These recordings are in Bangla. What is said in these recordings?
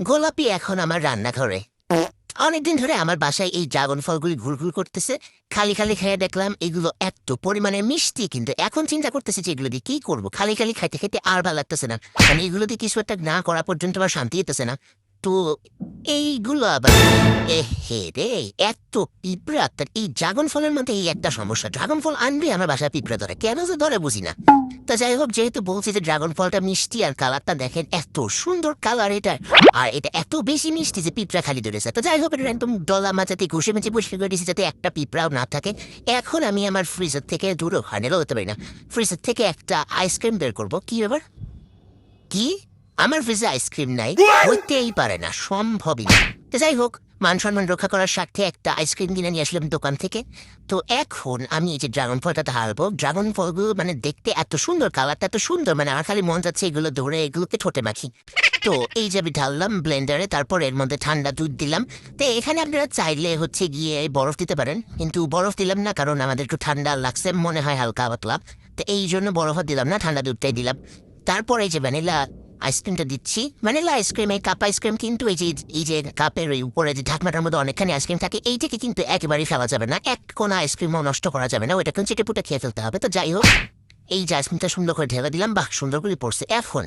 গোলাপি এখন আমার রান্নাঘরে। অনেকদিন ধরে আমার বাসায় এই ড্রাগন ফলগুলি ঘুরঘুর করতেছে। খালি খালি খেয়ে দেখলাম এগুলো এত পরিমাণে মিষ্টি, কিন্তু এখন চিন্তা করতেছি যে এগুলো দিয়ে কি করবো। খালি খালি খাইতে খাইতে আর ভালো লাগতেছে না, মানে এগুলো দিয়ে কিছু একটা না করা পর্যন্ত আমার শান্তি হতেছে না। তো এইগুলো আবার হে রে, এত পিঁপড়া। তার এই ড্রাগন ফলের মধ্যে এই একটা সমস্যা, ড্রাগন ফল আনবে আমার বাসায় পিঁপড়া ধরে, কেন যে ধরে বুঝি না। তা যাই হোক, যেহেতু বলছি যে ড্রাগন ফলটা মিষ্টি আর কালারটা দেখেন এত সুন্দর কালার এটা, আর এটা এত বেশি মিষ্টি যে পিঁপড়া খালি ধরেছে। তো যাই হোক, এটা একদম ডলা মাচাতে ঘুষে মেচে পরিষ্কার করে দিয়েছি যাতে একটা পিঁপড়াও না থাকে। এখন আমি আমার ফ্রিজের থেকে দূরও হানেরও হতে পারি না, ফ্রিজের থেকে একটা আইসক্রিম বের করবো। কি ব্যাপার? কি? আমার ফ্রিজে আইসক্রিম নাই? হইতেই পারে না, সম্ভবই না। তো যাই হোক, মান সম্মান রক্ষা করার স্বার্থে একটা আইসক্রিম কিনে নিয়ে আসলাম দোকান থেকে। তো এখন আমি এই যে ড্রাগন ফলটা ঢালবো। ড্রাগন ফলগুলো মানে দেখতে এত সুন্দর, কালারটা এত সুন্দর, মানে আমার খালি মন যাচ্ছে এগুলো ধরে এগুলোকে ঠোঁটে মাখি। তো এই যে আমি ঢাললাম ব্লেন্ডারে, তারপর এর মধ্যে ঠান্ডা দুধ দিলাম। তো এখানে আপনারা চাইলে হচ্ছে গিয়ে বরফ দিতে পারেন, কিন্তু বরফ দিলাম না কারণ আমাদের একটু ঠান্ডা লাগছে মনে হয় হালকা পাতলা। তো এই জন্য বরফ দিলাম না, ঠান্ডা দুধটাই দিলাম। তারপর এই যে ভ্যানিলা আইসক্রিমটা দিচ্ছি। ভ্যানিলা আইসক্রিম, এই কাপ আইসক্রিম কিন্তু এই যে কাপের ওই উপরে যে ঢাকনাটার মধ্যে অনেকখানি আইসক্রিম থাকে, এইটাকে কিন্তু একেবারেই ফেলা যাবে না, এক কোনো আইসক্রিমও নষ্ট করা যাবে না, ওইটা কিন্তু চেটে পুটে খেয়ে ফেলতে হবে। তো যাই হোক, এই যে আইসক্রিমটা সুন্দর করে ঢেলে দিলাম, বাহ সুন্দর করে পড়ছে। এখন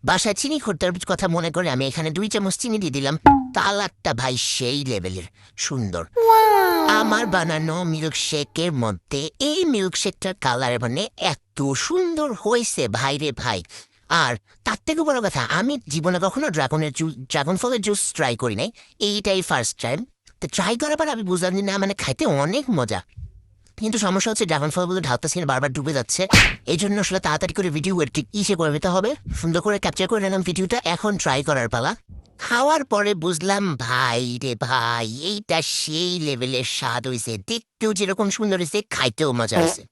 বাসায় চিনি খোরটার কথা মনে করে আমি এখানে 2 চামচ চিনি দিয়ে দিলাম। কালারটা ভাই সেই লেভেলের সুন্দর। আমার বানানো মিল্কশেকের মধ্যে এই মিল্কশেকটার কালার মানে এত সুন্দর হয়েছে ভাই রে ভাই। আর তার থেকে বড় কথা, আমি জীবনে কখনো ড্রাগন ফলের জুস ট্রাই করি নাই, এইটাই ফার্স্ট টাইম। তো ট্রাই করার পর আমি বুঝলাম যে না, মানে খাইতে অনেক মজা। কিন্তু সমস্যা হচ্ছে ড্রাগন ফলগুলো ঢালতেছি না, বারবার ডুবে যাচ্ছে। এই জন্য আসলে তাড়াতাড়ি করে ভিডিও ইসে করে নিতে হবে, সুন্দর করে ক্যাপচার করে নিলাম ভিডিওটা। এখন ট্রাই করার পালা। খাওয়ার পরে বুঝলাম ভাই রে ভাই, এইটা সেই লেভেলের স্বাদ হয়েছে, দেখতেও যেরকম সুন্দর হয়েছে খাইতেও মজা হয়েছে।